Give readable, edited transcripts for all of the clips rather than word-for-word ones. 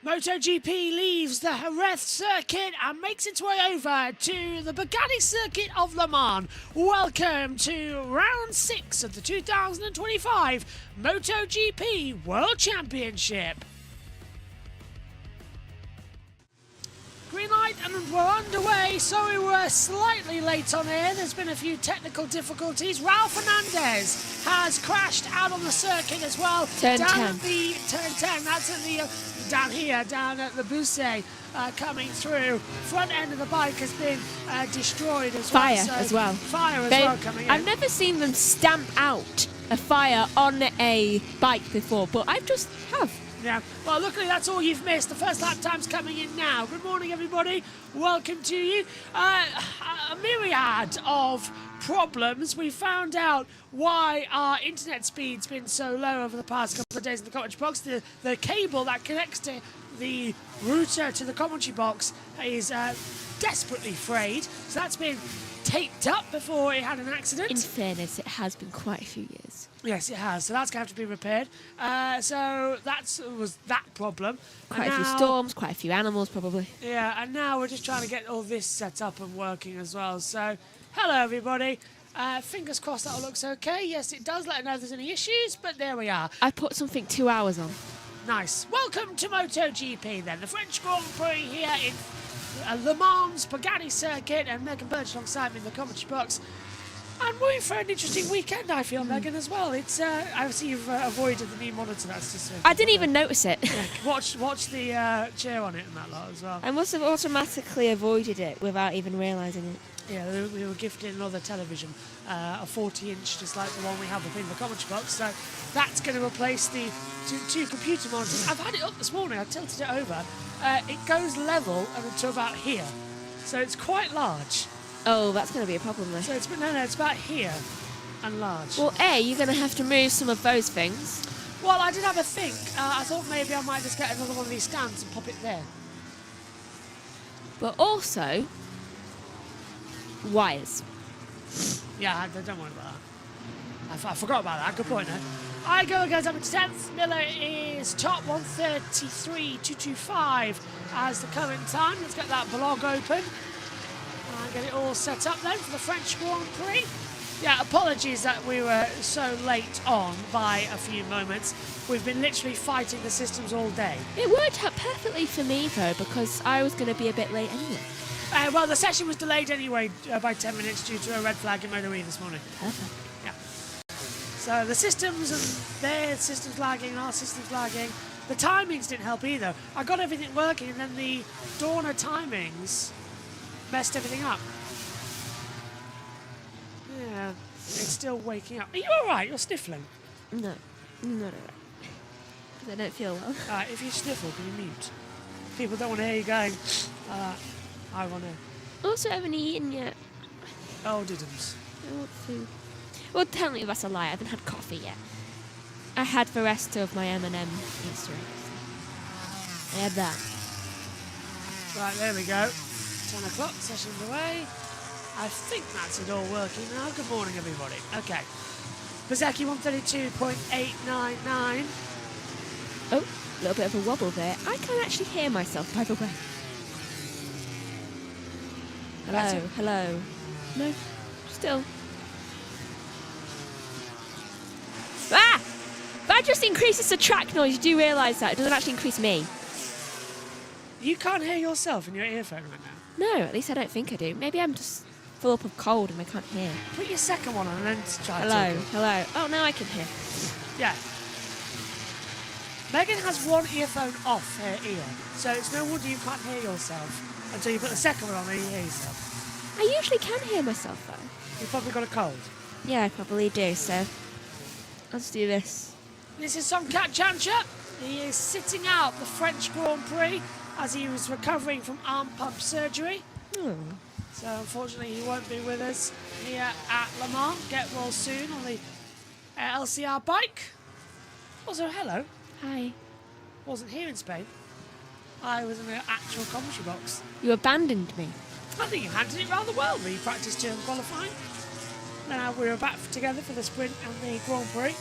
MotoGP leaves the Jerez circuit and makes its way over to the Bugatti circuit of Le Mans. Welcome to round 6 of the 2025 MotoGP World Championship. Green light and we're underway. Sorry we're slightly late on air. There's been a few technical difficulties. Raul Fernandez has crashed out on the circuit as well. Turn 10. At the turn 10. That's at the down here, down at the BlueSky, coming through. Front end of the bike has been destroyed as well. Fire as well coming in. I've never seen them stamp out a fire on a bike before, but I just have. Yeah, well, luckily that's all you've missed. The first lap time's coming in now. Good morning, everybody. Welcome to you. A myriad of problems. We found out why our internet speed's been so low over the past couple of days in the commentary box. The cable that connects to the router to the commentary box is desperately frayed. So that's been taped up before it had an accident. In fairness, it has been quite a few years. Yes, it has. So that's going to have to be repaired. So that was that problem. Quite a few storms, quite a few animals, probably. Yeah, and now we're just trying to get all this set up and working as well. So, hello, everybody. Fingers crossed that all looks okay. Yes, it does. Let us know if there's any issues, but there we are. I put something 2 hours on. Nice. Welcome to MotoGP, then. The French Grand Prix here in Le Mans, Bugatti circuit, and Megan Birch alongside me in the commentary box. And we're in for an interesting weekend, I feel, Megan, as well. It's I see you've avoided the new monitor. That's just. I didn't even notice it. Yeah, watch the chair on it and that lot as well. I must have automatically avoided it without even realising it. Yeah, we were gifted another television, a 40-inch, just like the one we have up in the commentary box. So that's going to replace the two computer monitors. I've had it up this morning. I tilted it over. It goes level to about here, so it's quite large. Oh, that's going to be a problem then. So it's about here and large. Well, you're going to have to move some of those things. Well, I did have a think. I thought maybe I might just get another one of these stands and pop it there. But also, wires. Yeah, don't worry about that. I forgot about that. Good point, though. Igo goes up to 10th. Miller is top 133.225 as the current time. Let's get that blog open. And get it all set up then for the French Grand Prix. Yeah, apologies that we were so late on by a few moments. We've been literally fighting the systems all day. It worked out perfectly for me, though, because I was going to be a bit late anyway. Well, the session was delayed anyway by 10 minutes due to a red flag in MotoE this morning. Perfect. Yeah. So the systems and their systems lagging, our systems lagging. The timings didn't help either. I got everything working and then the Dorna timings messed everything up. Yeah, it's still waking up. Are you alright? You're sniffling? No. Because I don't feel well. Alright, if you sniffle, can you mute? People don't want to hear you going, I want to. Also, I haven't eaten yet. Oh, didn't. I want food. Well, tell me that's a lie. I haven't had coffee yet. I had the rest of my M&M Easter eggs. I had that. Right, there we go. 10 o'clock, session's away. I think that's it all working now. Good morning, everybody. Okay. Bezeki 132.899. Oh, a little bit of a wobble there. I can't actually hear myself, by the way. Hello. No, still. Ah! That just increases the track noise. You do realise that. It doesn't actually increase me. You can't hear yourself in your earphone right now? No, at least I don't think I do. Maybe I'm just full up of cold and I can't hear. Put your second one on and then try Hello. Oh, now I can hear. Yeah. Megan has one earphone off her ear, so it's no wonder you can't hear yourself until you put the second one on and you hear yourself. I usually can hear myself, though. You've probably got a cold. Yeah, I probably do, so I'll just do this. This is Somkat Chancha. He is sitting out the French Grand Prix as he was recovering from arm pump surgery. So unfortunately he won't be with us here at Le Mans. Get well soon on the LCR bike. Also, hello. Hi. Wasn't here in Spain. I was in the actual commentary box. You abandoned me. I think you handled it rather well. We practiced during qualifying. Now we were back together for the sprint and the Grand Prix.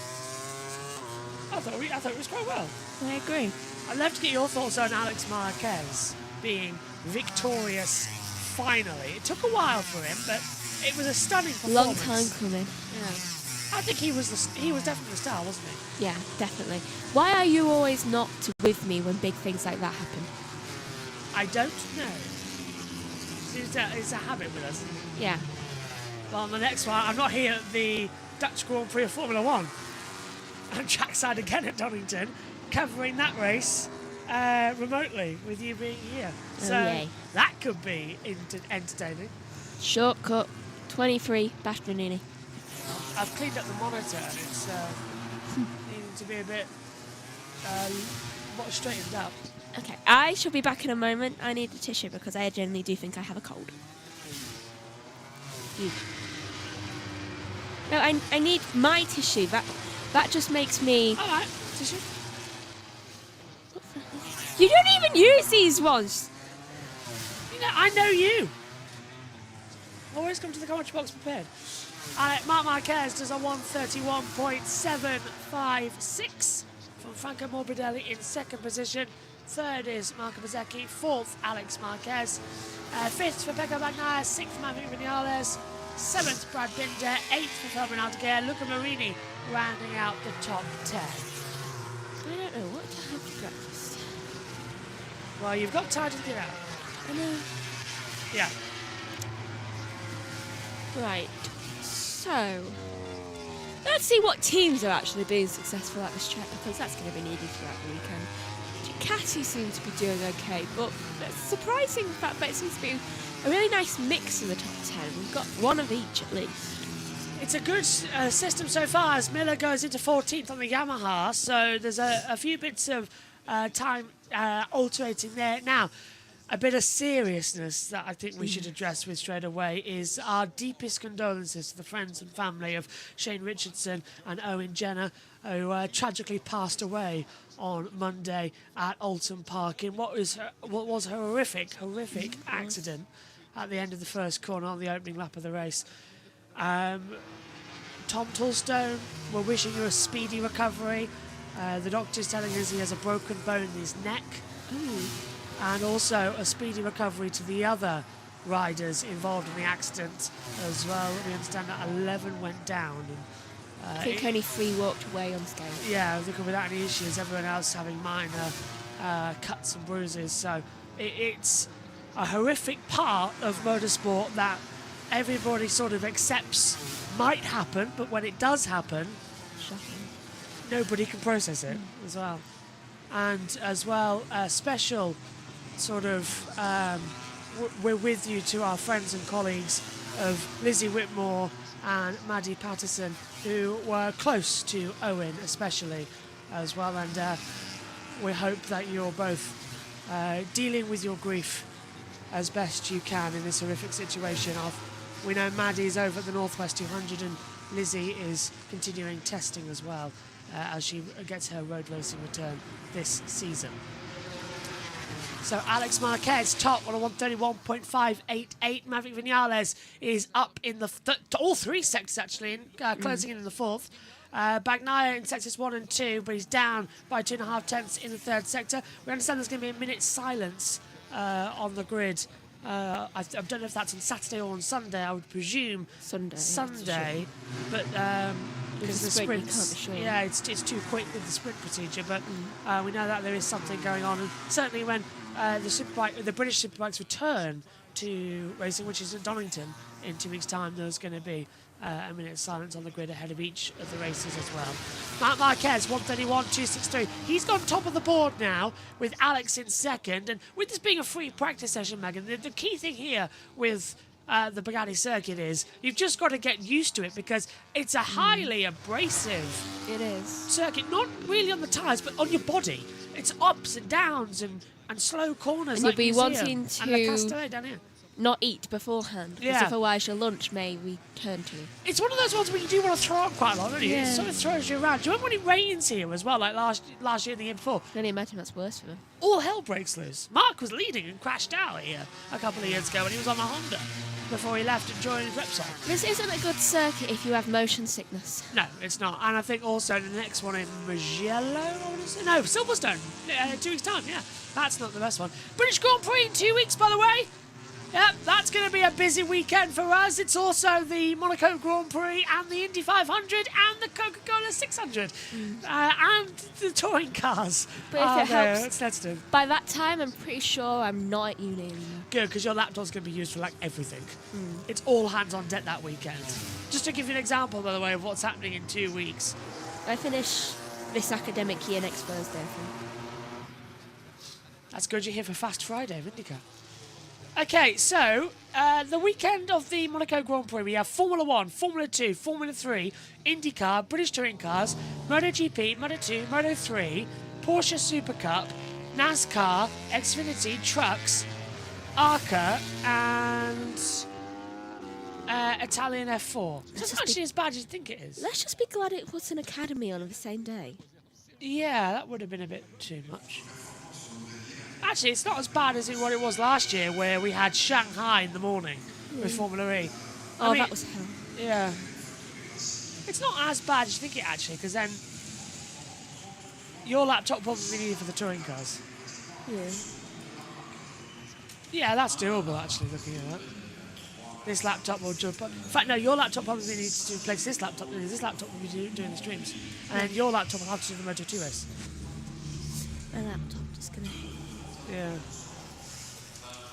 I thought it was quite well. I agree. I'd love to get your thoughts on Alex Marquez being victorious finally. It took a while for him, but it was a stunning performance. Long time coming. Yeah. I think he was definitely the star, wasn't he? Yeah, definitely. Why are you always not with me when big things like that happen? I don't know. It's a habit with us. Yeah. Well, on the next one, I'm not here at the Dutch Grand Prix of Formula One. I'm trackside again at Donington, covering that race remotely with you being here. So yay. that could be entertaining. Shortcut 23, Bastronini. I've cleaned up the monitor and it's needing to be a bit more straightened up. Okay, I shall be back in a moment. I need a tissue because I genuinely do think I have a cold. No, I need my tissue. That just makes me... All right, tissue. You don't even use these ones. You know, I know you. Always come to the commentary box prepared. Marc Marquez does a 131.756 from Franco Morbidelli in second position. Third is Marco Bezzecchi. Fourth, Alex Marquez. Fifth for Pecco Bagnaia. Sixth, Maverick Vinales. Seventh, Brad Binder. Eighth for Fabian Aldeguer. Luca Marini rounding out the top 10. I don't know what to have for breakfast. Well, you've got time to get out. I know. Yeah. Right. So, let's see what teams are actually being successful at this track because that's going to be needed throughout the weekend. Ducati seems to be doing okay, but it's surprising the fact that it seems to be a really nice mix in the top 10. We've got one of each at least. It's a good system so far as Miller goes into 14th on the Yamaha, so there's a few bits of time alternating there. Now, a bit of seriousness that I think we should address with straight away is our deepest condolences to the friends and family of Shane Richardson and Owen Jenner, who tragically passed away on Monday at Alton Park in what was a horrific accident at the end of the first corner on the opening lap of the race. Tom Toulstone, we're wishing you a speedy recovery. The doctor's telling us he has a broken bone in his neck. Ooh. And also a speedy recovery to the other riders involved in the accident as well. We understand that 11 went down. And, I think only 3 walked away unscathed. yeah, I think without any issues, everyone else having minor cuts and bruises. So it's a horrific part of motorsport that everybody sort of accepts might happen, but when it does happen, Shocking. nobody can process it as well. And as well, a special sort of we're with you to our friends and colleagues of Lizzie Whitmore and Maddie Patterson, who were close to Owen especially as well, and we hope that you're both dealing with your grief as best you can in this horrific situation. We know Maddie's over at the Northwest 200 and Lizzie is continuing testing as well as she gets her road racing return this season. So Alex Marquez top on a 131.588. Maverick Vinales is up in the all 3 sectors actually, closing in the 4th. Bagnaia in sectors 1 and 2, but he's down by 2.5 tenths in the 3rd sector. We understand there's going to be a minute's silence on the grid. I don't know if that's on Saturday or on Sunday. I would presume Sunday, but because the sprints, yeah, it's too quick with the sprint procedure. But we know that there is something going on, and certainly when the British Superbikes return to racing, which is at Donington in 2 weeks' time, there's going to be a minute's silence on the grid ahead of each of the races as well. Marc Marquez, 131.263. He's gone top of the board now with Alex in second. And with this being a free practice session, Megan, the key thing here with the Bugatti circuit is you've just got to get used to it because it's a highly abrasive circuit. Not really on the tyres, but on your body. It's ups and downs and slow corners. And like you'll be wanting and La Castellet down here. Not eat beforehand, because otherwise your lunch may return to you. It's one of those ones where you do want to throw up quite a lot, don't you? Yeah. It sort of throws you around. Do you remember when it rains here as well, like last year and the year before? I can only imagine that's worse for them. All hell breaks loose. Mark was leading and crashed out here a couple of years ago when he was on a Honda. before he left and joined Repsol. This isn't a good circuit if you have motion sickness. No, it's not. And I think also the next one in Mugello, I want to say. No, Silverstone, 2 weeks' time, yeah. That's not the best one. British Grand Prix in 2 weeks, by the way. Yep, that's going to be a busy weekend for us. It's also the Monaco Grand Prix and the Indy 500 and the Coca-Cola 600 and the touring cars. But if it helps, it's sensitive. By that time, I'm pretty sure I'm not at uni anymore. Good, because your laptop's going to be used for like everything. It's all hands on deck that weekend. Just to give you an example, by the way, of what's happening in 2 weeks. I finish this academic year next Thursday, I think. That's good. You're here for Fast Friday of IndyCar. Okay, so the weekend of the Monaco Grand Prix, we have Formula 1, Formula 2, Formula 3, IndyCar, British Touring Cars, MotoGP, Moto2, Moto3, Porsche Super Cup, NASCAR, Xfinity, Trucks, ARCA, and Italian F4. So it's actually as bad as you think it is. Let's just be glad it was an academy on the same day. Yeah, that would have been a bit too much. Actually, it's not as bad as what it was last year, where we had Shanghai in the morning with Formula E. I mean, that was hell. Yeah. It's not as bad as you think it, actually, because then your laptop probably needed for the touring cars. Yeah. Yeah, that's doable, actually, looking at that. This laptop will jump up. In fact, no, your laptop probably needs to replace this laptop, because this laptop will be doing the streams. And then your laptop will have to do the Moto2 race. My laptop just going to... Yeah.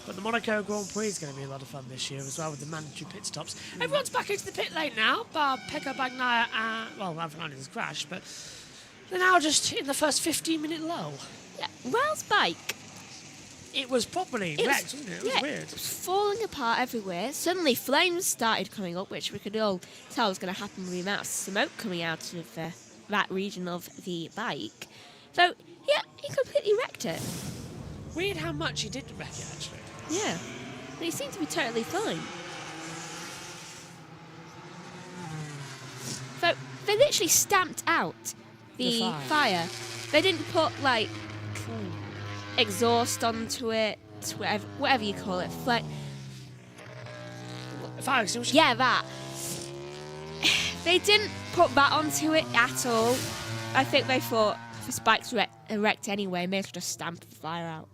But the Monaco Grand Prix is going to be a lot of fun this year as well, with the mandatory pit stops. Everyone's back into the pit lane now, bar Pecco Bagnaia and, well, Avenatti has crashed, but they're now just in the first 15-minute lull. Yeah. Rail's bike. It was properly wrecked, wasn't it? It was weird. It was falling apart everywhere. Suddenly flames started coming up, which we could all tell was going to happen with the amount of smoke coming out of that region of the bike. So, yeah, he completely wrecked it. Weird how much he did wreck it, actually. Yeah. But he seemed to be totally fine. So, they literally stamped out the fire. They didn't put, like, exhaust onto it, whatever you call it. Like, Fire extinguisher? yeah, that. They didn't put that onto it at all. I think they thought, if this bike's wrecked anyway, may as well just stamp the fire out.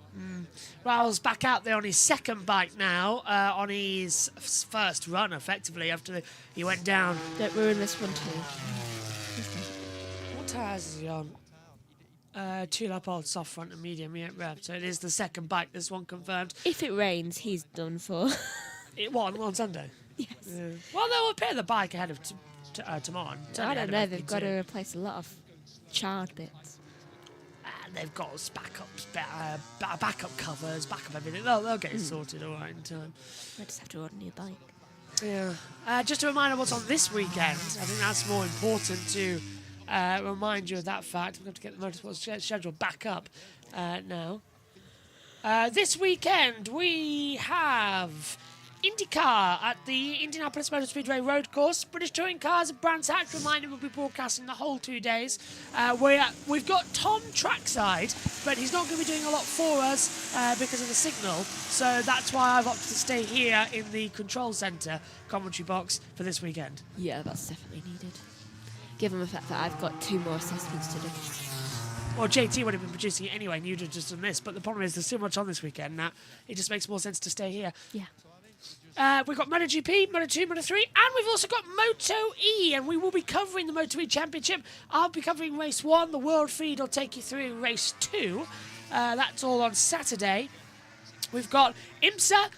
Raul's back out there on his second bike now, on his first run, effectively, after he went down. Don't ruin this one too. What tyres is he on? 2-lap old soft front and medium rev. So it is the second bike, this one confirmed. If it rains, he's done for. On Sunday? Yes. Well, they'll repair the bike ahead of tomorrow. I don't know, they've got to replace a lot of charred bits. And they've got backups, backup covers, backup everything. They'll get it sorted all right in time. I just have to order a new bike. Yeah. Just a reminder what's on this weekend. I think that's more important to remind you of that fact. We've got to get the Motorsport schedule back up now. This weekend we have IndyCar at the Indianapolis Motor Speedway Road Course. British Touring Cars at Brands Hatch. Reminder, we'll be broadcasting the whole 2 days. We've got Tom trackside, but he's not going to be doing a lot for us because of the signal. So that's why I've opted to stay here in the control centre commentary box for this weekend. Yeah, that's definitely needed. Given the fact that I've got 2 more assessments to do. Well, JT would have been producing it anyway, and you'd have just done this. But the problem is there's too much on this weekend that it just makes more sense to stay here. Yeah. We've got MotoGP, Moto2, Moto3, and we've also got Moto-E, and we will be covering the Moto-E Championship. I'll be covering Race 1. The World Feed will take you through Race 2. That's all on Saturday. We've got IMSA,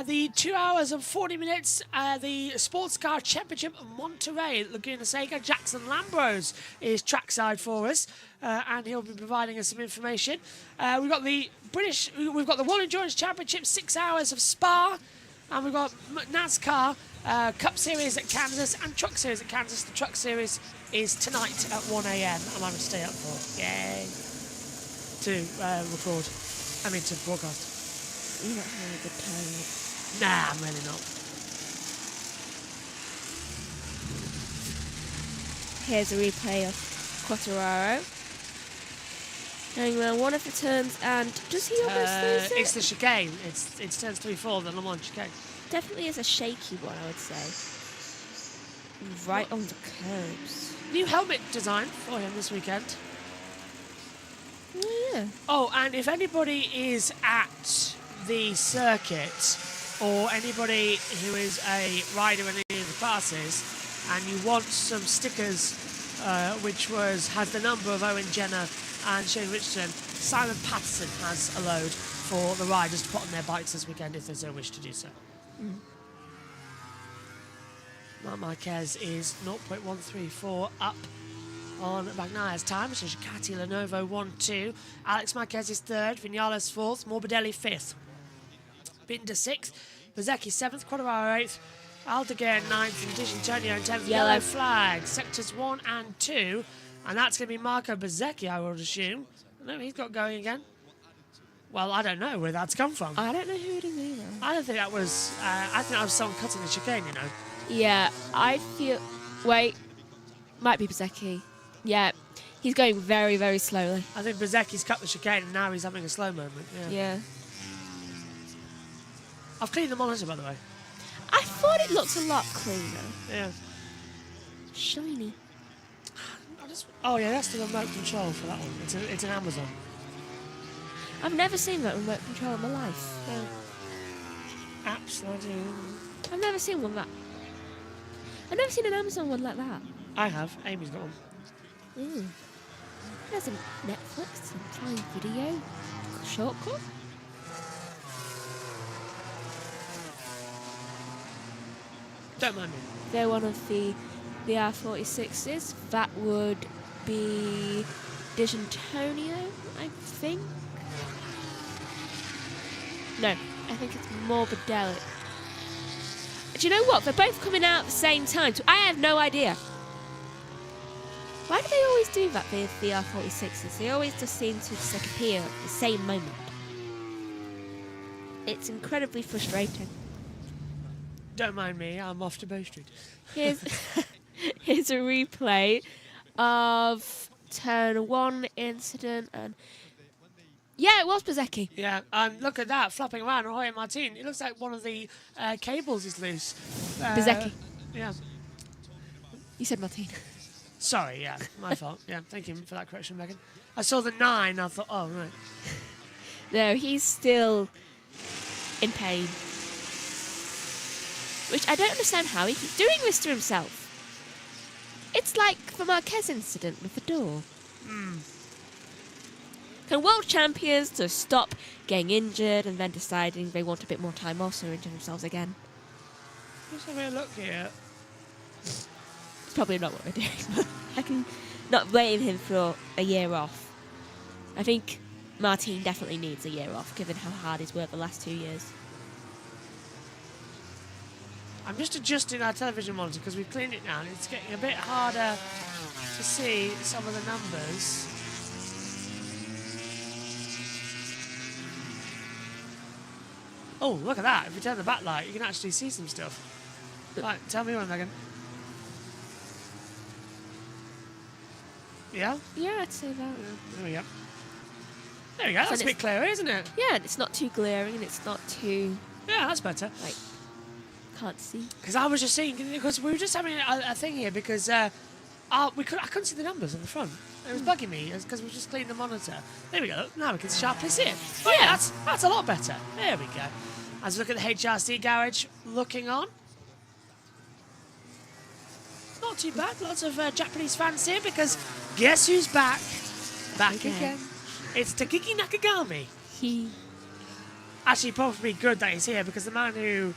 the 2 hours and 40 minutes, the Sports Car Championship at Monterey at Laguna Seca. Jackson Lambros is trackside for us, and he'll be providing us some information. We've got the World Endurance Championship, 6 hours of Spa. And we've got NASCAR Cup Series at Kansas and Truck Series at Kansas. The Truck Series is tonight at 1 a.m. and I'm going to stay up for. Yay! To record. I mean, to broadcast. You're not having a good time. Nah, I'm really not. Here's a replay of Quartararo. Going around one of the turns, and does he almost lose it? It's the chicane. It's turns 3-4, the Le Mans chicane. definitely is a shaky one, I would say. Right on the curbs. New helmet design for him this weekend. Oh, yeah. Oh, and if anybody is at the circuit, or anybody who is a rider in any of the classes, and you want some stickers, which has the number of Owen Jenner and Shane Richardson, Simon Patterson has a load for the riders to put on their bikes this weekend if they so wish to do so. Marc Marquez is 0.134 up on Bagnaya's time, which is Ducati Lenovo 1-2. Alex Marquez is 3rd, Vinales 4th, Morbidelli 5th. Binder 6th, Bezzecchi 7th, Quadraro 8th, Aldeguer 9th, and D'Antonio 10th. Yellow flag, sectors 1 and 2, and that's going to be Marco Bezzecchi, I would assume. No, he's got going again. Well, I don't know where that's come from. I don't know who it is either. I don't think that was. I think that was someone cutting the chicane, you know. Yeah, I feel. Wait, might be Bezzecchi. Yeah, he's going very, very slowly. I think Bezzecchi's cut the chicane and now he's having a slow moment. Yeah. I've cleaned the monitor, by the way. I thought it looked a lot cleaner. Yeah. Shiny. Oh yeah, that's the remote control for that one. It's an Amazon. I've never seen that remote control in my life. Yeah. Apps, I do. I've never seen one that. I've never seen an Amazon one like that. I have. Amy's got one. There's a Netflix and Prime Video shortcut. Don't mind me. They're one of the R46s. That would be D'Antonio, I think. No, I think it's Morbidelli. Do you know what? They're both coming out at the same time. So I have no idea. Why do they always do that with the R46s? They always just seem to just appear at the same moment. It's incredibly frustrating. Don't mind me, I'm off to Bow Street. Here's a replay of turn 1 incident, and yeah, it was Bezzecchi. Yeah, and look at that, flapping around, Roy Martin. It looks like one of the cables is loose. Bezzecchi. Yeah. You said Martin. Sorry, yeah, my fault. Yeah, thank you for that correction, Megan. I saw the 9, I thought, oh, right. No, he's still in pain. Which I don't understand how he keeps doing this to himself. It's like the Marquez incident with the door. Can world champions just stop getting injured and then deciding they want a bit more time off so injure themselves again? Let's have a look here. It's probably not what we're doing, but I can not blame him for a year off. I think Martin definitely needs a year off, given how hard he's worked the last 2 years. I'm just adjusting our television monitor because we've cleaned it now and it's getting a bit harder to see some of the numbers. Oh, look at that. If you turn the backlight, you can actually see some stuff. Right, tell me when, Megan. Yeah? Yeah, I'd say that. Yeah, there we go. There we go. That's a bit clearer, isn't it? Yeah, and it's not too glaring and it's not too... Yeah, that's better. Like, can't see. Because I was just seeing, because we were just having a thing here because I couldn't see the numbers on the front. It was bugging me because we just cleaned the monitor. There we go. Now we can sharply see it. Oh, yeah, that's a lot better. There we go. As we look at the HRC garage looking on. Not too bad. Lots of Japanese fans here because guess who's back? Back again. It's Takiki Nakagami. Actually, probably good that he's here because the man who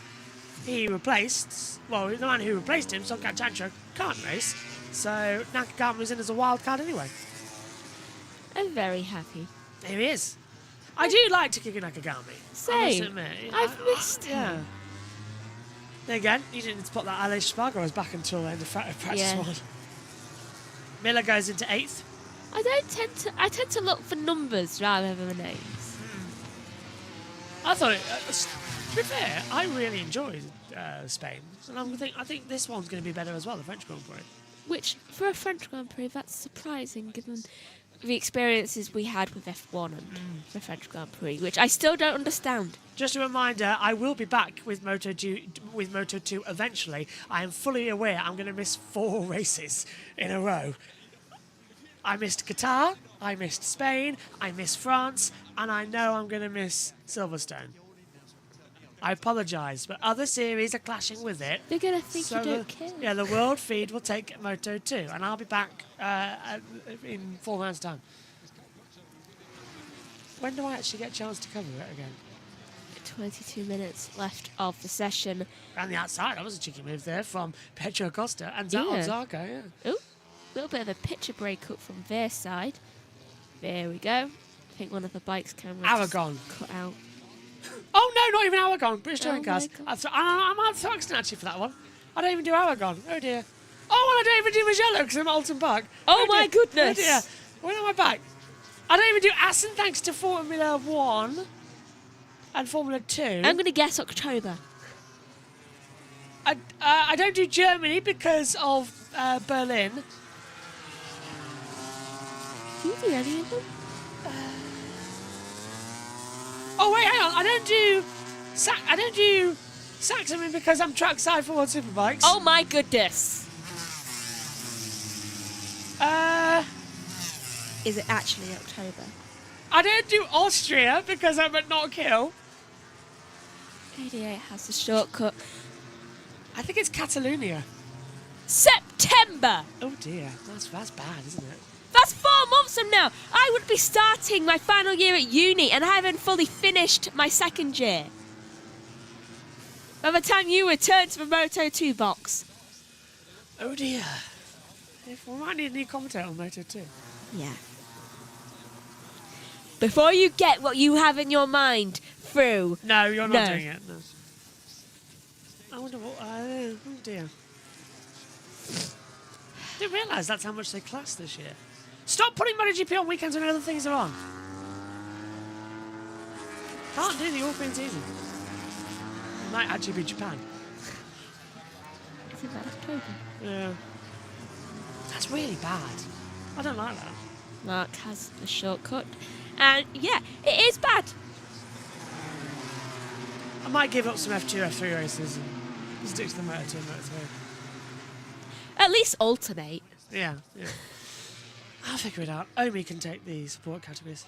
he replaced, the man who replaced him, Sonkan Chancho, can't race. So Nakagami was in as a wild card anyway. I'm very happy. Here he is. I do like Takiki Nakagami. Same. I must admit. I've missed him. Yeah. Then again, you didn't spot that Aleix Spargo was back until the end of practice one. Miller goes into 8th. I tend to look for numbers rather than names. I thought, to be fair, I really enjoyed Spain, and I think this one's going to be better as well, the French Grand Prix. Which, for a French Grand Prix, that's surprising given the experiences we had with F1 and the French Grand Prix, which I still don't understand. Just a reminder, I will be back with Moto2 eventually. I am fully aware I'm going to miss 4 races in a row. I missed Qatar, I missed Spain, I missed France, and I know I'm going to miss Silverstone. I apologise, but other series are clashing with it. They're going to think you don't care. Yeah, the world feed will take Moto2, and I'll be back in 4 months' time. When do I actually get a chance to cover it again? 22 minutes left of the session. Around the outside, that was a cheeky move there from Pedro Costa and Zarco, yeah. Ooh, a little bit of a picture break up from their side. There we go. I think one of the bike's cameras Aragon cut out. Oh no, not even Aragon. British Touring Oh Cars. my I'm out of Thruxton actually for that one. I don't even do Aragon. Oh dear. Oh, and I don't even do Mugello because I'm at Alton Park. Oh my dear. goodness. Oh dear. When am I back? I don't even do Assen thanks to Formula 1 and Formula 2. I'm going to guess October. I don't do Germany because of Berlin. Do you do any of them? Oh wait, hang on. I don't do Saxony because I'm trackside for World Superbikes. Oh my goodness. Is it actually October? I don't do Austria because I'm at Knockhill. 88 has the shortcut. I think it's Catalonia. September! Oh dear, that's bad, isn't it? That's 4 months from now. I would be starting my final year at uni and I haven't fully finished my second year. By the time you return to the Moto2 box. Oh dear. If we might need a new commentator on Moto2. Yeah. Before you get what you have in your mind through. No, you're not No. doing it. No. I wonder what. Oh dear. Didn't realise that's how much they class this year. Stop putting MotoGP on weekends when other things are on. Can't do the European season. It might actually be Japan. Isn't that October? Yeah. That's really bad. I don't like that. Mark has the shortcut. And yeah, it is bad. I might give up some F2, F3 races and stick to the Moto2 and Moto3. At least alternate. Yeah. I'll figure it out. Omi can take the support categories.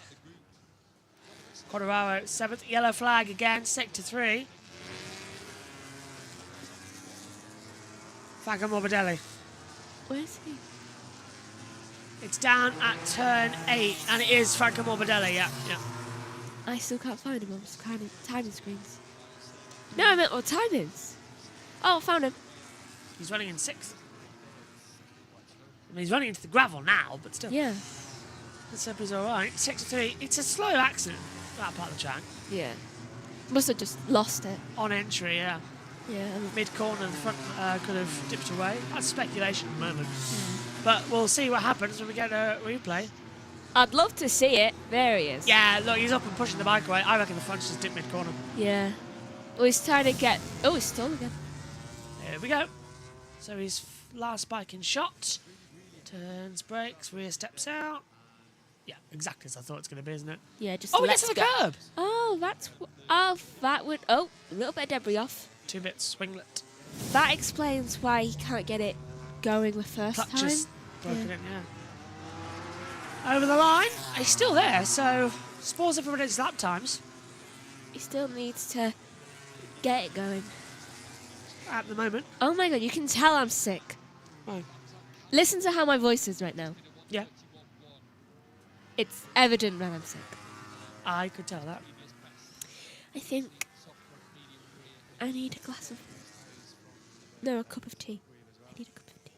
Quartararo, 7th yellow flag again, sector 3. Franco Morbidelli. Where's he? It's down at turn 8, and it is Franco Morbidelli, yeah. I still can't find him on the timing screens. No, I meant what timings. Oh, found him. He's running in 6th. I mean, he's running into the gravel now, but still. Yeah. This up is all right. Sector 3, it's a slow accident, that part of the track. Yeah. Must have just lost it. On entry, yeah. Yeah. Mid-corner, the front could have dipped away. That's speculation at the moment. But we'll see what happens when we get a replay. I'd love to see it. There he is. Yeah, look, he's up and pushing the bike away. I reckon the front's just dipped mid-corner. Yeah. Well, he's trying to get... Oh, he's stalled again. There we go. So his last bike in shot. Turns, brakes, rear steps out. Yeah, exactly as I thought it's going to be, isn't it? Yeah, just Oh, he gets to the curb. Oh, that's... Oh, that would... Oh, a little bit of debris off. 2 bits, swinglet. That explains why he can't get it going the first Clutch time. just broken in, yeah. Over the line. He's still there, so spoils everybody's lap times. He still needs to get it going. At the moment. Oh my god, you can tell I'm sick. Oh. Listen to how my voice is right now. Yeah, It's evident when I'm sick. I could tell that. I think I need a glass of... No, a cup of tea. I need a cup of tea.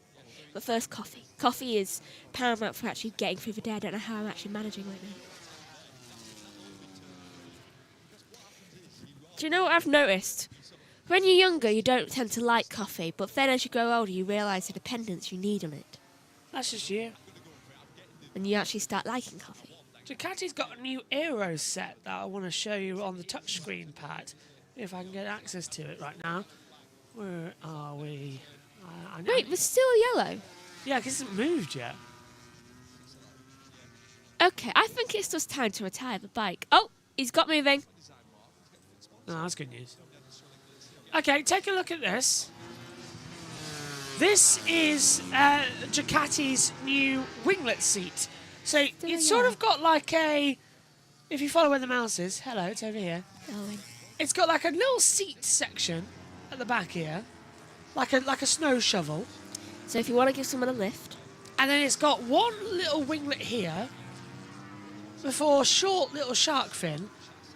But first, coffee. Coffee is paramount for actually getting through the day. I don't know how I'm actually managing right now. Do you know what I've noticed? When you're younger, you don't tend to like coffee, but then as you grow older, you realise the dependence you need on it. That's just you. And you actually start liking coffee. Ducati's got a new Aero set that I want to show you on the touchscreen pad, if I can get access to it right now. Where are we? Wait, there's still yellow. Yeah, because it hasn't moved yet. Okay, I think it's just time to retire the bike. Oh, he's got moving. Oh, that's good news. Okay, take a look at this. This is Ducati's new winglet seat. So it's sort of got like a... If you follow where the mouse is, hello, it's over here. Going. It's got like a little seat section at the back here, like a snow shovel. So if you want to give someone a lift. And then it's got one little winglet here, before a short little shark fin,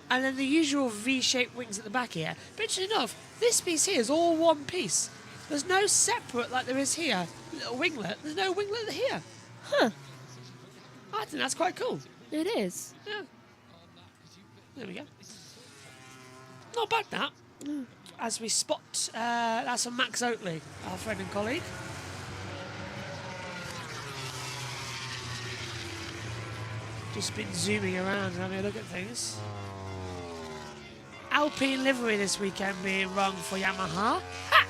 and then the usual V-shaped wings at the back here. But interesting enough, this piece here is all one piece. There's no separate like there is here, little winglet. There's no winglet here. Huh. I think that's quite cool. It is. Yeah. There we go. Not bad, that. As we spot, that's from Max Oatley, our friend and colleague. Just been zooming around and having a look at things. Alpine livery this weekend being run for Yamaha. Ha!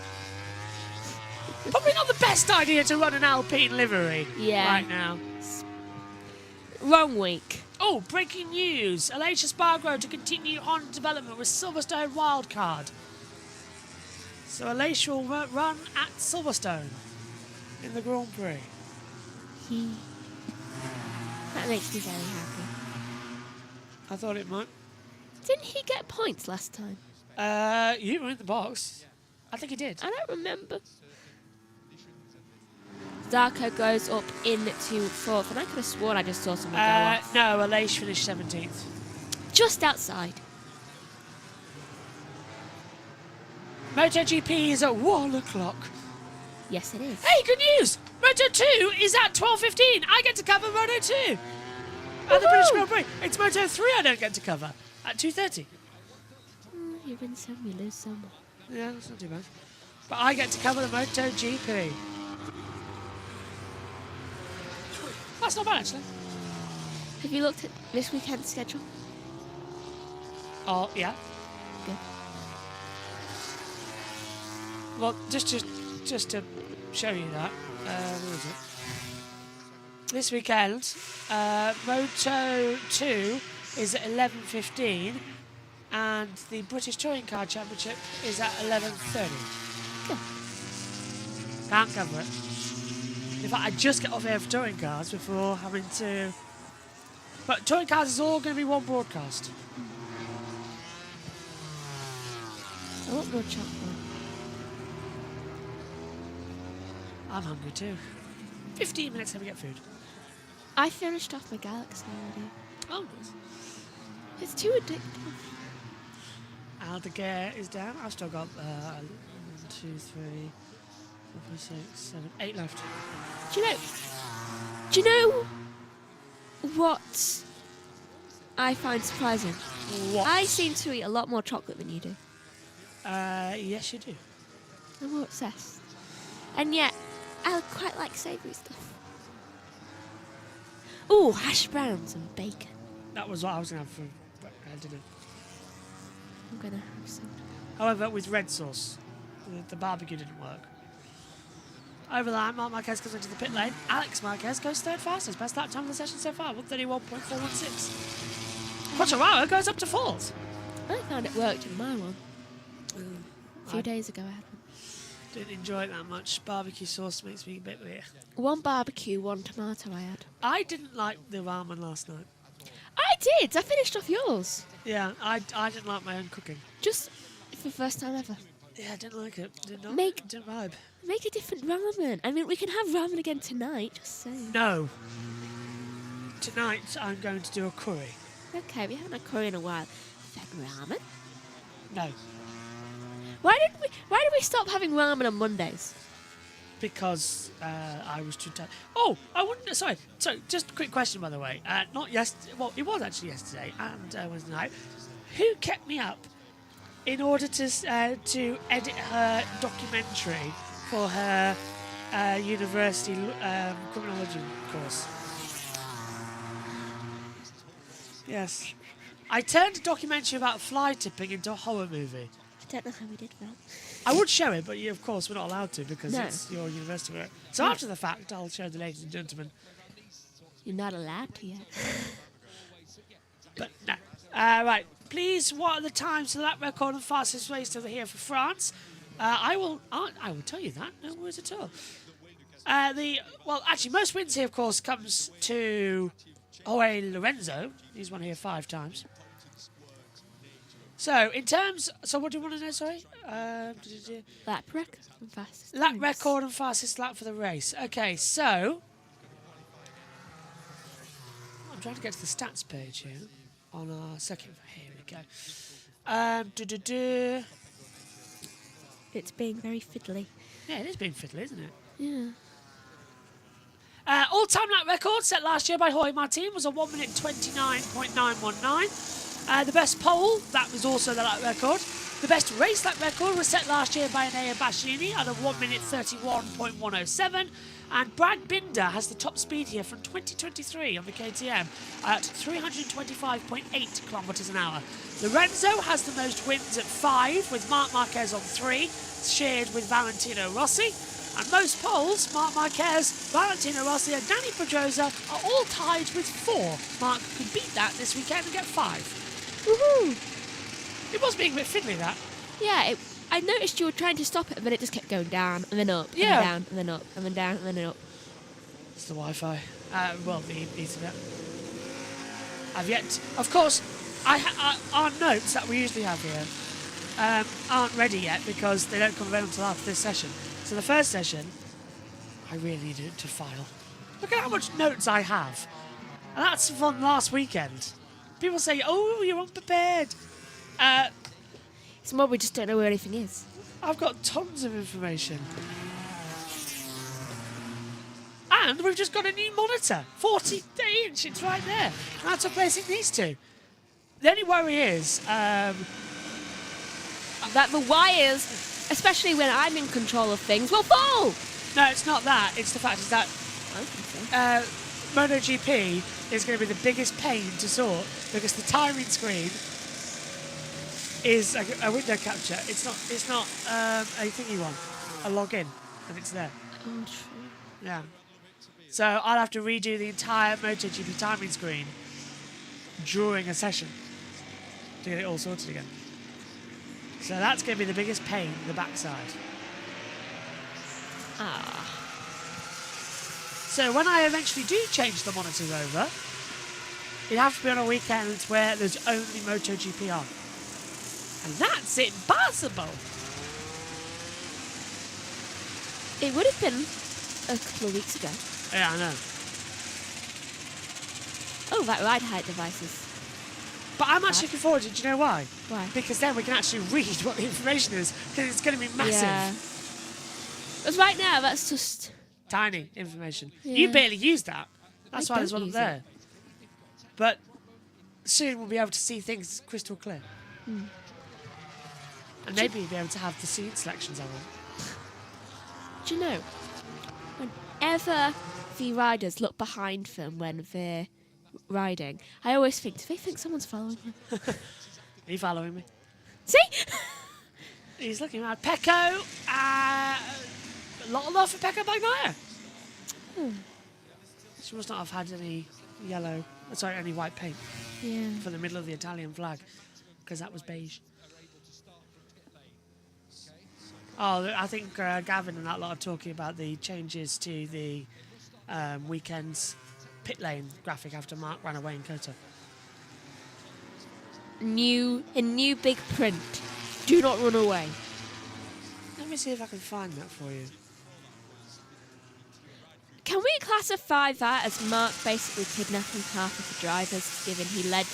Probably not the best idea to run an Alpine livery right now. Wrong week. Oh, breaking news. Alicia Spargo to continue on development with Silverstone wildcard. So Alicia will run at Silverstone in the Grand Prix. That makes me very happy. I thought it might. Didn't he get points last time? You were in the box. I think he did. I don't remember. Zarco goes up into 4th, and I could have sworn I just saw someone go off. No, Alicia finished 17th. Just outside. MotoGP is at 1 o'clock. Yes, it is. Hey, good news! Moto2 is at 12:15. I get to cover Moto2 at the British Grand Prix. It's Moto3 I don't get to cover at 2:30. You win some, you lose some. Yeah, that's not too bad. But I get to cover the MotoGP. That's not bad, actually. Have you looked at this weekend's schedule? Oh, yeah. Good. Well, just to show you that, where is it? This weekend, Moto2 is at 11:15, and the British Touring Car Championship is at 11:30. Good. Can't cover it. In fact, I just get off air for touring cars before having to... But touring cars is all going to be one broadcast. I want more chocolate. I'm hungry too. 15 minutes till we get food. I finished off my Galaxy already. Oh, nice. It's too addictive. Aldegar is down. I've still got 1, 2, 3, 4, 5, 6, 7, 8 left. Do you know what I find surprising? What? I seem to eat a lot more chocolate than you do. Yes, you do. I'm more obsessed. And yet, I quite like savoury stuff. Ooh, hash browns and bacon. That was what I was going to have for dinner. I'm going to have some. However, with red sauce, the barbecue didn't work. Over that, Marc Marquez goes into the pit lane. Alex Marquez goes third fastest. Best lap time of the session so far, 131.416. Quartararo goes up to fourth. I found it worked in my one. A few days ago I had one. Didn't enjoy it that much. Barbecue sauce makes me a bit weird. One barbecue, one tomato I had. I didn't like the ramen last night. I did! I finished off yours. Yeah, I didn't like my own cooking. Just for the first time ever. Yeah, I didn't like it. Didn't vibe. Make a different ramen. I mean, we can have ramen again tonight, just saying. No. Tonight I'm going to do a curry. Okay, we haven't had curry in a while. Fed ramen? No. Why did we stop having ramen on Mondays? Because I was too tired. Oh, I wouldn't. Sorry, just a quick question, by the way. Not yesterday. Well, it was actually yesterday and Wednesday night. Who kept me up in order to edit her documentary for her university criminology course? Yes, I turned a documentary about fly tipping into a horror movie. I don't know how we did that. I would show it, but of course we're not allowed to because No. it's your university work. So after the fact, I'll show the ladies and gentlemen You're not allowed to yet. But no. Right. Please, what are the times of that record and fastest race over here for France? I will tell you that. No worries at all. Well, actually, most wins here, of course, comes to Jorge Lorenzo. He's won here 5 times. So, what do you want to know, sorry? Lap record and fastest Lap times. record and fastest lap for the race. Okay, so I'm trying to get to the stats page here on our second. Here we go. It's being very fiddly. Yeah, it is being fiddly, isn't it? Yeah. All-time lap record set last year by Jorge Martin was a 1 minute 29.919. The best pole, that was also the lap record. The best race lap record was set last year by Enea Bastianini at a 1 minute 31.107. And Brad Binder has the top speed here from 2023 on the KTM at 325.8 kilometres an hour. Lorenzo has the most wins at 5, with Marc Marquez on 3, shared with Valentino Rossi. And most poles, Marc Marquez, Valentino Rossi and Danny Pedrosa are all tied with 4. Marc could beat that this weekend and get 5. Woohoo! It was being a bit fiddly, that. Yeah, I noticed you were trying to stop it, but it just kept going down and then up, and Yeah. then down and then up, and then down and then up. It's the Wi-Fi. Well, the Ethernet. I've yet... Of course, our notes that we usually have here aren't ready yet because they don't come around until after this session. So the first session, I really needed to file. Look at how much notes I have. And that's from last weekend. People say, oh, you're unprepared. It's more we just don't know where anything is. I've got tons of information. And we've just got a new monitor. 40-inch, it's right there. That's replacing these two. The only worry is... that the wires, especially when I'm in control of things, will fall! No, it's not that. It's the fact is that I think so. MotoGP is going to be the biggest pain to sort because the timing screen is a window capture. It's not a thingy one, a login, and it's there. Oh, true. Yeah. So I'll have to redo the entire MotoGP timing screen during a session to get it all sorted again. So that's going to be the biggest pain in the backside. Ah. So when I eventually do change the monitors over, it has to be on a weekend where there's only MotoGP on. And that's impossible. It would have been a couple of weeks ago. Yeah, I know. Oh, that ride height devices. But I'm actually looking forward to it. Do you know why? Why? Because then we can actually read what the information is, because it's going to be massive. Yeah. Because right now, that's just... Tiny information. Yeah. You barely use that. That's I why there's don't one up use there. But soon we'll be able to see things crystal clear. Hmm. And maybe you'll be able to have the scene selections I want. Do you know, whenever the riders look behind them when they're riding, I always think, do they think someone's following them? Are you following me? See? He's looking around. Pecco. A lot of love for Pecco Bagnaia. She must not have had any any white paint Yeah. for the middle of the Italian flag, because that was beige. Oh, I think Gavin and that lot are talking about the changes to the weekend's pit lane graphic after Mark ran away in Kota. In new big print. Do not run away. Let me see if I can find that for you. Can we classify that as Mark basically kidnapping half of the drivers, given he led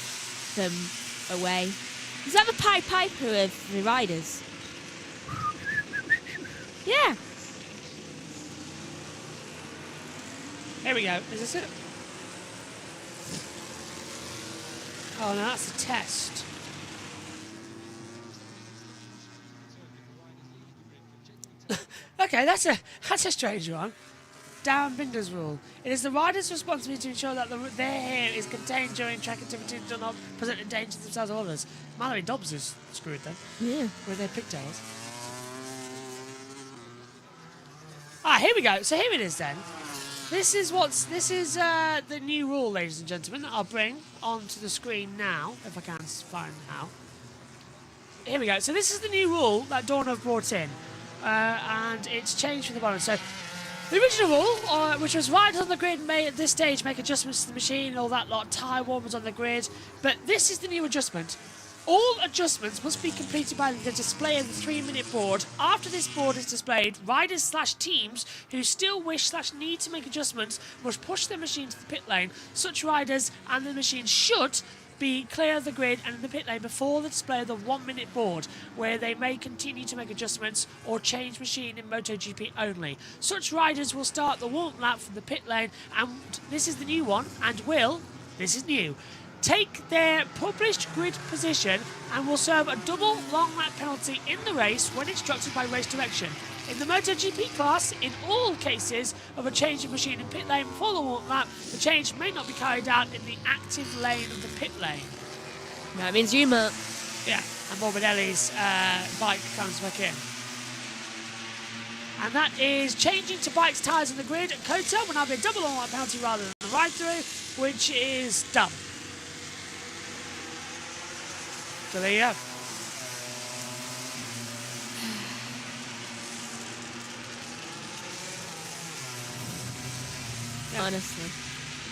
them away? Is that the Pied Piper of the riders? Yeah. Here we go. Is this it? Oh, no, that's a test. Okay, that's a strange one. Down Binder's rule. It is the rider's responsibility to ensure that their hair is contained during track activity and do not present a danger to themselves or others. Mallory Dobbs is screwed then. Yeah. With their pigtails. Ah, here we go. So here it is then. This is the new rule, ladies and gentlemen, that I'll bring onto the screen now, if I can find how. Here we go. So this is the new rule that Dawn have brought in, and it's changed from the bottom. So the original rule, which was riders on the grid may at this stage make adjustments to the machine, all that lot, tyre warmers on the grid, but this is the new adjustment. All adjustments must be completed by the display of the 3-minute board. After this board is displayed, riders/teams who still wish/need to make adjustments must push their machine to the pit lane. Such riders and the machine should be clear of the grid and in the pit lane before the display of the 1-minute board, where they may continue to make adjustments or change machine in MotoGP only. Such riders will start the warm lap from the pit lane, and this is the new one, and this is new, take their published grid position and will serve a double long lap penalty in the race when instructed by race direction. In the MotoGP class, in all cases of a change of machine in pit lane before the warm lap, the change may not be carried out in the active lane of the pit lane. That means you, Mark. Yeah, and Morbidelli's bike comes back in. And that is changing to bikes' tyres on the grid. Kota will now be a double long lap penalty rather than a ride-through, which is done. So there you go. Honestly.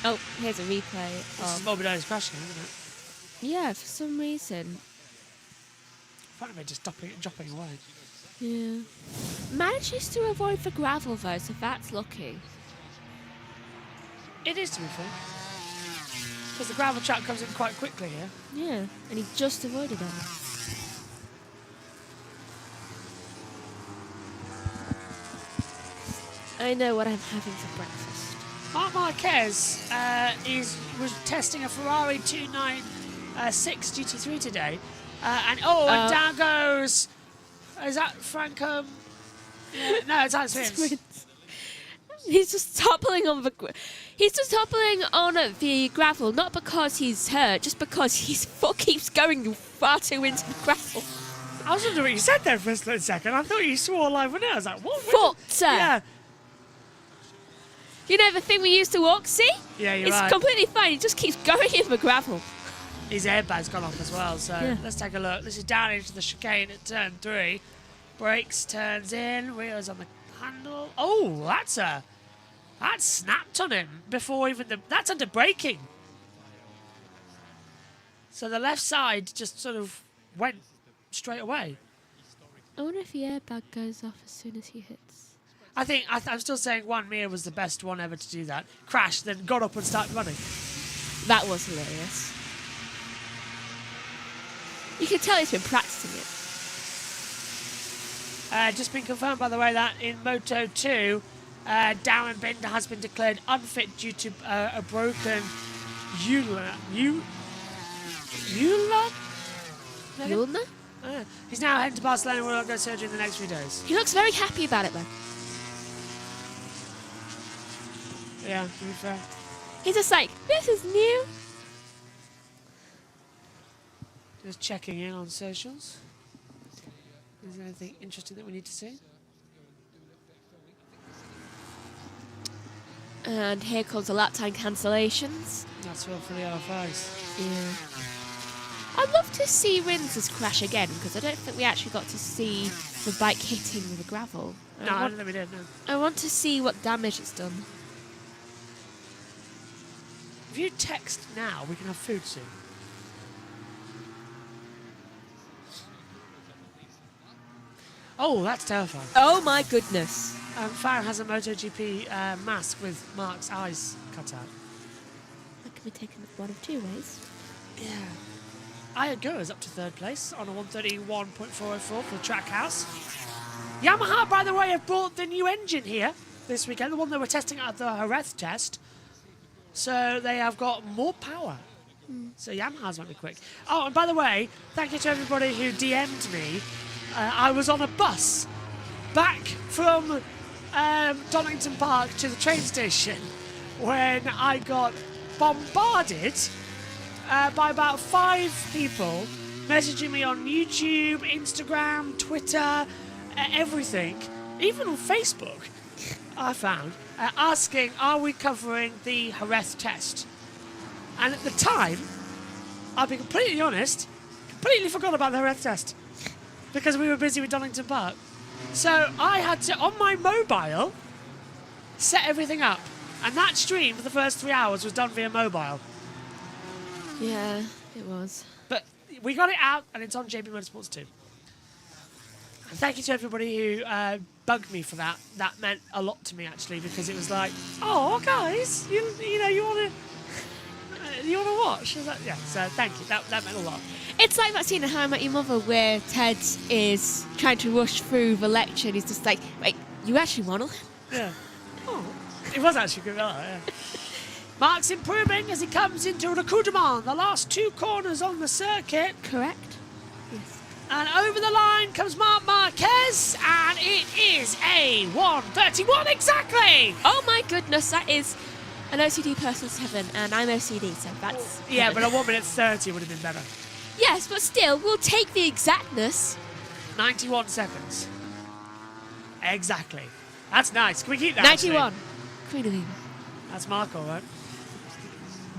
Oh, here's a replay. This is Morbidelli's crashing, isn't it? Yeah, for some reason. I find it just dropping away. Yeah. Manages to avoid the gravel though, so that's lucky. It is, to be fair. Because the gravel track comes in quite quickly here. Yeah, and he just avoided it. I know what I'm having for breakfast. Marc Marquez was testing a Ferrari 296 GT3 today. And down goes... Is that Franco? Yeah, no, it's Alex Rins. He's just toppling on the gravel, not because he's hurt, just because his foot keeps going far too into the gravel. I was wondering what you said there for a split second. I thought you swore live on air. I was like, what? Foot! Yeah. You know the thing we used to walk, see? Yeah, you're it's right. It's completely fine, he just keeps going in the gravel. His airbag's gone off as well, so let's take a look. This is down into the chicane at turn 3. Brakes, turns in, wheels on the handle. Oh, that snapped on him before even that's under braking. So the left side just sort of went straight away. I wonder if the airbag goes off as soon as he hits. I'm still saying Juan Mir was the best one ever to do that. Crashed, then got up and started running. That was hilarious. You can tell he's been practicing it. Just been confirmed, by the way, that in Moto 2, Darren Binder has been declared unfit due to a broken ulnar. Ulnar? He's now heading to Barcelona and will undergo surgery in the next few days. He looks very happy about it, though. Yeah, to be fair. He's just like, this is new. Just checking in on socials. Is there anything interesting that we need to see? And here comes the lap time cancellations. That's all for the LFIs. Yeah. I'd love to see Rins' crash again, because I don't think we actually got to see the bike hitting the gravel. No, I don't think we did, no. I want to see what damage it's done. If you text now, we can have food soon. Oh, that's terrifying. Oh my goodness. Farron has a MotoGP mask with Mark's eyes cut out. That can be taken one of two ways. Yeah. Ayago is up to 3rd place on a 131.404 for the Trackhouse. Yamaha, by the way, have brought the new engine here this weekend, the one they were testing at the Jerez test. So they have got more power. So Yamaha's might be quick. Oh, and by the way, thank you to everybody who DM'd me. I was on a bus back from Donington Park to the train station when I got bombarded by about 5 people messaging me on YouTube, Instagram, Twitter, everything, even on Facebook, I found asking, are we covering the Jerez test? And at the time, I'll be completely honest, completely forgot about the Jerez test because we were busy with Donington Park. So I had to, on my mobile, set everything up. And that stream for the first 3 hours was done via mobile. Yeah, it was. But we got it out, and it's on JBMotorsports too. And thank you to everybody who bugged me for that. That meant a lot to me, actually, because it was like, oh, guys, you know, you want to watch? Like, yeah, so thank you. That meant a lot. It's like that scene in How I Met Your Mother where Ted is trying to rush through the lecture and he's just like, wait, you actually want to? Yeah. Oh, it was actually good. Yeah. Mark's improving as he comes into Le Coup de Mans, the last 2 corners on the circuit. Correct. Yes. And over the line comes Marc Marquez, and it is a 1:31 exactly. Oh my goodness, that is an OCD person's heaven, and I'm OCD, so that's... Yeah, but a 1:30 would have been better. Yes, but still, we'll take the exactness. 91 seconds. Exactly. That's nice. Can we keep that? 91. Queen of Diva. That's Marco, right?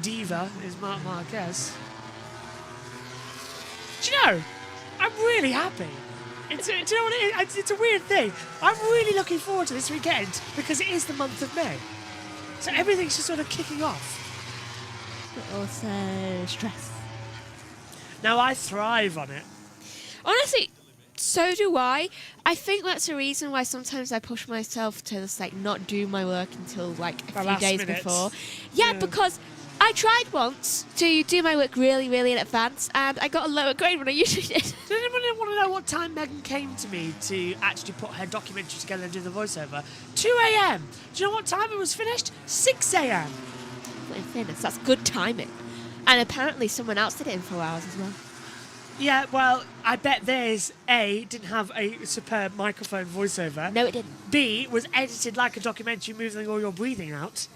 Diva is Marc Marquez. Do you know, I'm really happy. Do you know what it is? It's a weird thing. I'm really looking forward to this weekend because it is the month of May. So everything's just sort of kicking off. But also stress. Now, I thrive on it. Honestly, so do I. I think that's the reason why sometimes I push myself to just like not do my work until like a few days before. Yeah, because I tried once to do my work really, really in advance, and I got a lower grade when I usually did. Does anybody want to know what time Megan came to me to actually put her documentary together and do the voiceover? 2 a.m. Do you know what time it was finished? 6 a.m. But in fairness, that's good timing. And apparently someone else did it in 4 hours as well. Yeah, well, I bet theirs, A, didn't have a superb microphone voiceover. No, it didn't. B, was edited like a documentary, moving all your breathing out.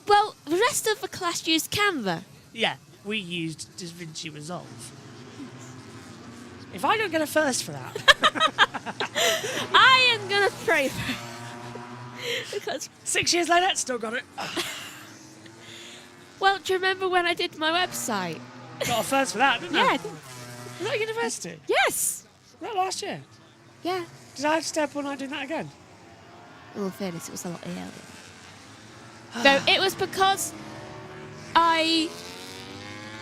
Well, the rest of the class used Canva. Yeah, we used DaVinci Resolve. If I don't get a first for that... I am going to pray for it. Because 6 years later, still got it. well, do you remember when I did my website? Got a first for that, didn't I? Yeah, I did. Was that at university? Yes. Was that last year? Yeah. Did I have to stay up all night doing that again? Well, in fairness, it was a lot earlier. So it was because I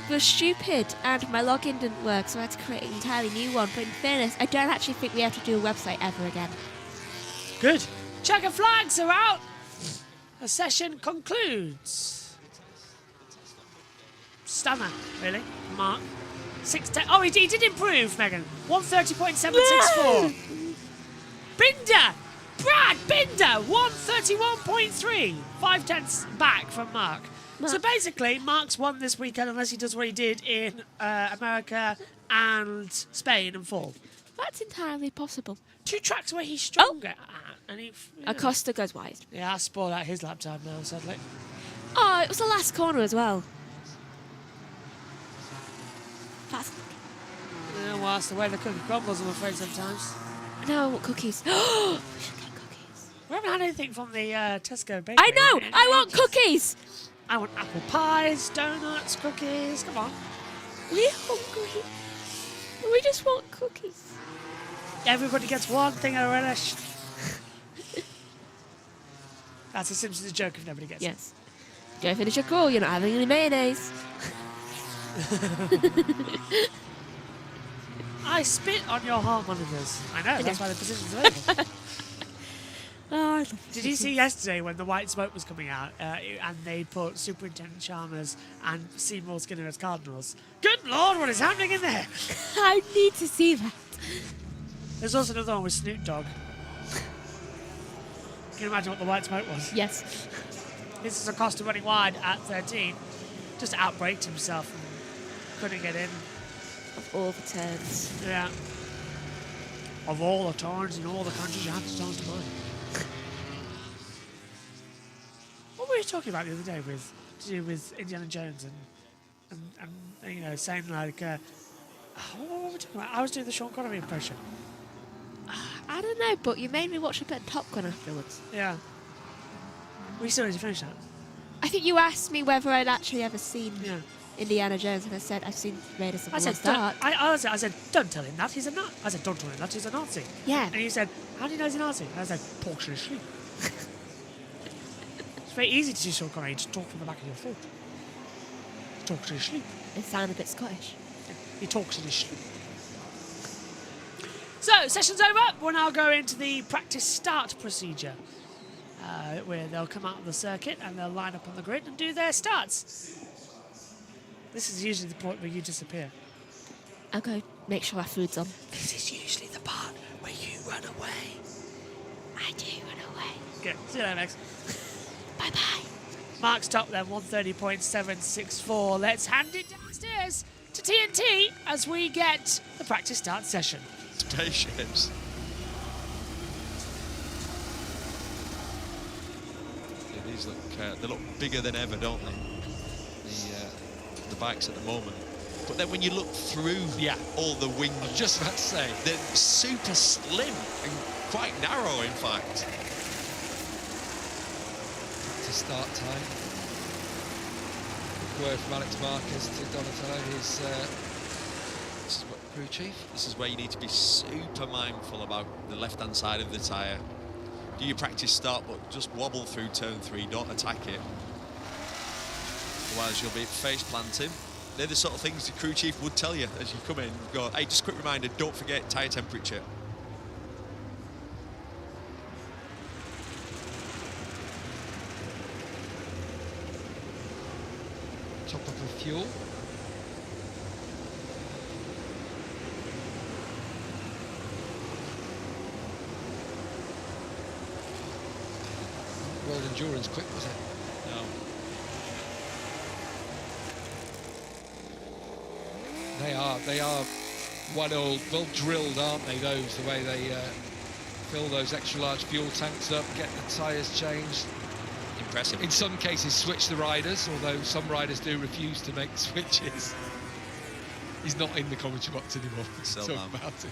was stupid and my login didn't work, so I had to create an entirely new one. But in fairness, I don't actually think we have to do a website ever again. Good. Checker flags are out. The session concludes. Stunner, really, Mark. 6:10. Oh, he did improve, Megan. 1:30.764. Binder! Brad Binder! 1:31.3. 5/10 back from Mark. So basically, Mark's won this weekend unless he does what he did in America and Spain and fall. That's entirely possible. 2 tracks where he's stronger at. And he, Acosta goes wide. Yeah, I spoiled out his lap time now, sadly. Oh, it was the last corner as well. That's... Yeah, well, that's the way the cookie crumbles, I'm afraid, sometimes. No, what cookies? We should get cookies. We haven't had anything from the Tesco bakery. I know! in I want ages. cookies! I want apple pies, donuts, cookies. Come on. We're hungry. We just want cookies. Everybody gets one thing of relish. That's a Simpsons joke if nobody gets it. Yes. Don't finish your call, you're not having any mayonnaise. I spit on your harmonicas. I know, that's why the position's available. Oh, Did you see yesterday when the white smoke was coming out and they put Superintendent Chalmers and Seymour Skinner as Cardinals? Good Lord, what is happening in there? I need to see that. There's also another one with Snoop Dogg. Can you imagine what the white smoke was? Yes. This is Acosta running wide at 13. Just outbraked himself and couldn't get in. Of all the turns. Yeah. Of all the turns in all the countries, you have to turn to mine. What were we talking about the other day to do with Indiana Jones and you know, saying like, what were we talking about? I was doing the Sean Connery impression. I don't know, but you made me watch a bit of Top Gun afterwards. Yeah. We still need to finish that. I think you asked me whether I'd actually ever seen Yeah. Indiana Jones, and I said I've seen Raiders of the I Lost said, Ark. I said, don't tell him that, he's a Nazi. I said, don't tell him that, he's a Nazi. Yeah. And you said, how do you know he's a Nazi? And I said, talks in his sleep. It's very easy to do so, Connie, to talk from the back of your throat. He talks in his sleep. It sounded a bit Scottish. He talks in his sleep. So, session's over. We'll now go into the practice start procedure, where they'll come out of the circuit and they'll line up on the grid and do their starts. This is usually the point where you disappear. I'll go make sure our food's on. This is usually the part where you run away. I do run away. Good. See you later, Max. Bye-bye. Mark's top then, 130.764. Let's hand it downstairs to TNT as we get the practice start session. Spaceships. Yeah, these look they look bigger than ever, don't they? The bikes at the moment. But then when you look through all the wings, I was just about to say, they're super slim and quite narrow, in fact. To start time. Word from Alex Marquez to Donatello, his This is what, crew chief. this is where you need to be super mindful about the left-hand side of the tyre. Do your practice start, but just wobble through turn 3, don't attack it. Otherwise you'll be face planting. They're the sort of things the crew chief would tell you as you come in. Go, hey, just a quick reminder, don't forget tyre temperature. Top up of fuel. World Endurance quick, was it? No. They are well drilled, aren't they, those, the way they fill those extra large fuel tanks up, get the tyres changed. Impressive. In some cases switch the riders, although some riders do refuse to make switches. He's not in the commentary box anymore. So Talk about it.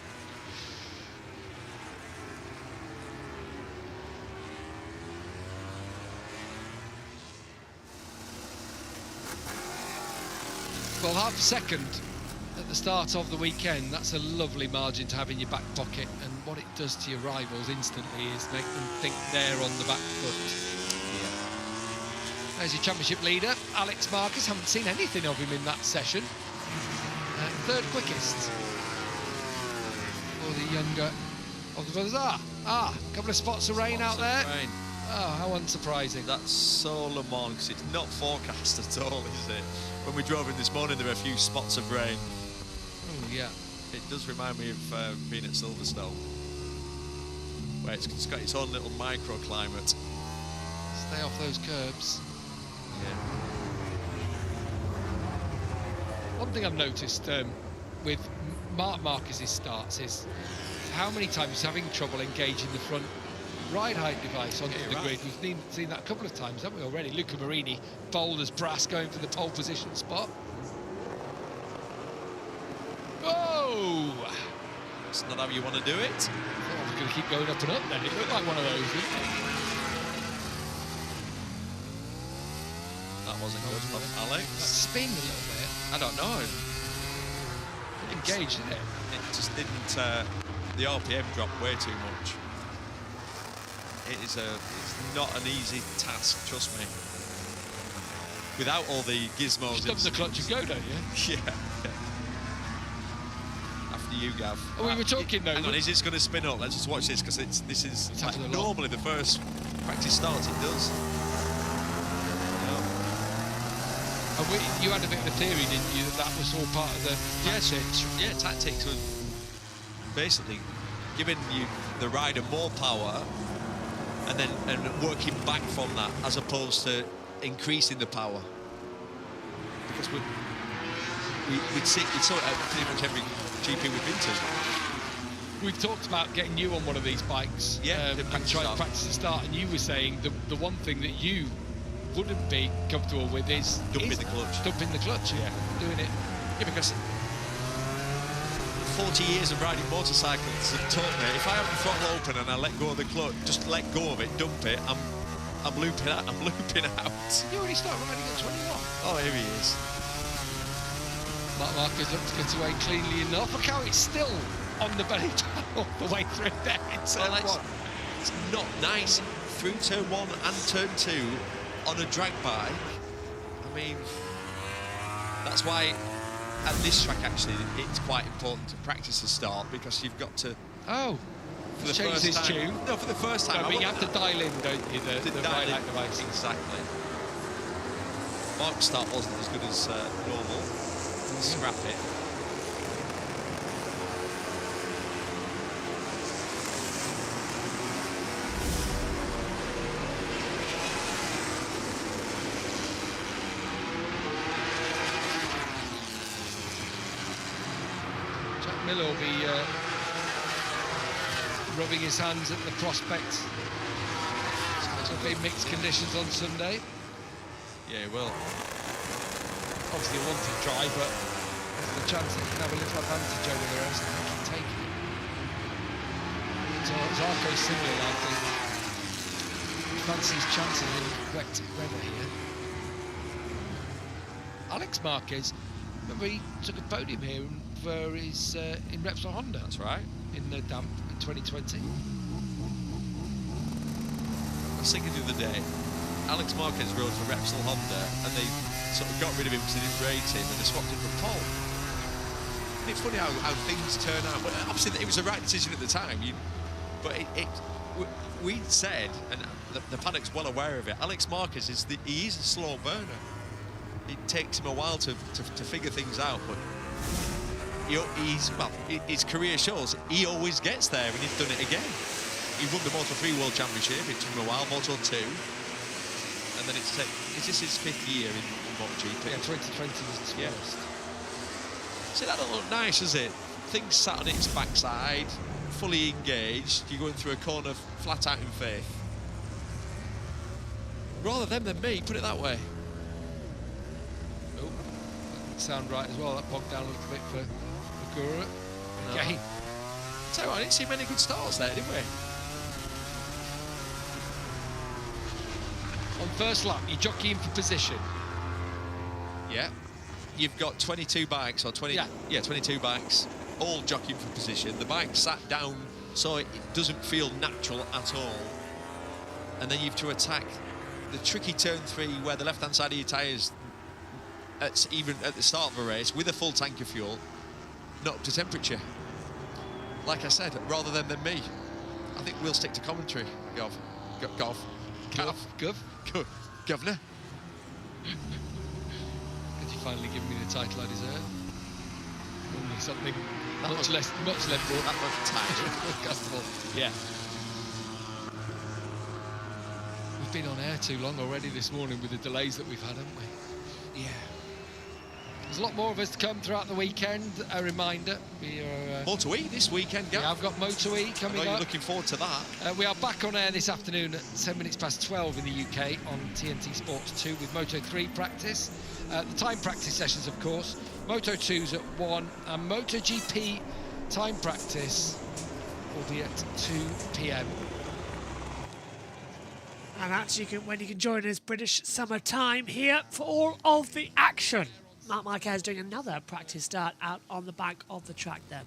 Well, half a second at the start of the weekend, that's a lovely margin to have in your back pocket, and what it does to your rivals instantly is make them think they're on the back foot. There's your championship leader, Alex Marquez. Haven't seen anything of him in that session. Third quickest for the younger of the brothers. A couple of spots of rain out there. Rain. Oh, how unsurprising. That's so Le Mans, because it's not forecast at all, is it? When we drove in this morning, there were a few spots of rain. Oh, yeah. It does remind me of being at Silverstone, where it's got its own little microclimate. Stay off those curbs. Yeah. One thing I've noticed with Mark Marquez's starts is how many times he's having trouble engaging the front ride height device onto the grid. We've seen that a couple of times, haven't we, already? Luca Marini, bold as brass, going for the pole position spot. Oh! That's not how you want to do it. I thought I was going to keep going up and up then. It looked like one of those, didn't it? That wasn't good from Alex. That spin a little bit. I don't know. Engaged in it. It just didn't. The RPM dropped way too much. It's not an easy task, trust me. Without all the gizmos. Stop the clutch and go, don't you? Yeah. After you, Gav. Oh, we were talking though. Hang on, is this going to spin up? Let's just watch this, because this is like normally the first practice start it does. And you had a bit of a theory, didn't you, that was all part of the tactics? Yeah, tactics was basically giving you the rider more power and working back from that, as opposed to increasing the power. Because we'd saw it at pretty much every GP we've been to. We've talked about getting you on one of these bikes, yeah, and trying to practice the start, and you were saying the one thing that you wouldn't be comfortable with is dumping the clutch. Dumping the clutch, yeah. Doing it. Yeah, because 40 years of riding motorcycles have taught me, if I have the throttle open and I let go of the clutch, just let go of it, dump it, I'm I'm looping out. You already started riding at 21. Oh, here he is. Mark Marquez looks to get away cleanly enough. Look how it's still on the belly all the way through there in turn one. It's not nice through turn 1 and turn 2 on a drag bike. I mean, that's why at this track actually it's quite important to practice the start, because you've got to. Oh, for the change first this time. tune. No, for the first time. No, but you have to dial in, don't you? The dial ride in. out device. Exactly. Mark's start wasn't as good as normal. Scrap it. Jack Miller will be rubbing his hands at the prospect. It'll be mixed conditions on Sunday. Yeah, he will. Obviously a wanted try, but there's the chance that he can have a little advantage over the rest. I think he'll take it. So Zarco similarly, I think, fancies chances in wet weather here. Alex Marquez, remember he took a podium here for his in Repsol Honda. That's right. In the damp in 2020. I was thinking the other day, Alex Marquez rode for Repsol Honda and they sort of got rid of him because they didn't rate him and they swapped him for Paul. And it's funny how things turn out. But obviously it was the right decision at the time. We said, and the paddock's well aware of it, Alex Marquez is a slow burner. It takes him a while to figure things out, but his career shows he always gets there, and he's done it again. He won the Moto3 World Championship. It took him a while. Moto2. And then is this his 5th year in MotoGP? Yeah, 2020 was his first. See, that don't look nice, does it? Things sat on its backside, fully engaged. You're going through a corner flat out in faith. Rather them than me, put it that way. Oh, that didn't sound right as well. That bogged down a little bit for Gura. No. Okay. So I didn't see many good starts there, did we? On first lap, you're jockeying for position. Yeah. You've got 22 bikes, or 22 bikes, all jockeying for position. The bike sat down so it doesn't feel natural at all. And then you've to attack the tricky turn 3 where the left-hand side of your tyres, even at the start of a race, with a full tank of fuel, not up to temperature. Like I said, rather than me. I think we'll stick to commentary, Governor. Did you finally give me the title I deserve? Only something much less broadcastable. Yeah. We've been on air too long already this morning with the delays that we've had, haven't we? Yeah. There's a lot more of us to come throughout the weekend. A reminder, we are... Moto-E this weekend, Gav. Yeah, I've got Moto-E coming I know up. you're looking forward to that. We are back on air this afternoon at 12 in the UK on TNT Sports 2 with Moto3 practice. The time practice sessions, of course. Moto2's at 1 and MotoGP time practice will be at 2 p.m. And that's when you can join us British summer time here for all of the action. Mark Marquez doing another practice start out on the back of the track then.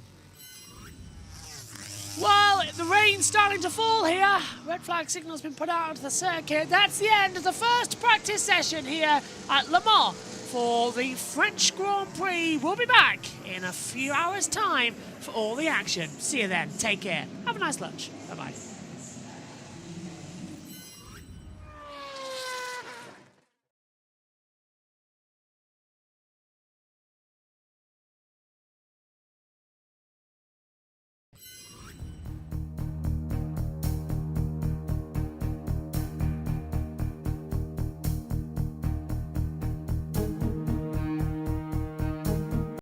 Well, the rain's starting to fall here. Red flag signal's been put out onto the circuit. That's the end of the first practice session here at Le Mans for the French Grand Prix. We'll be back in a few hours' time for all the action. See you then. Take care. Have a nice lunch. Bye-bye.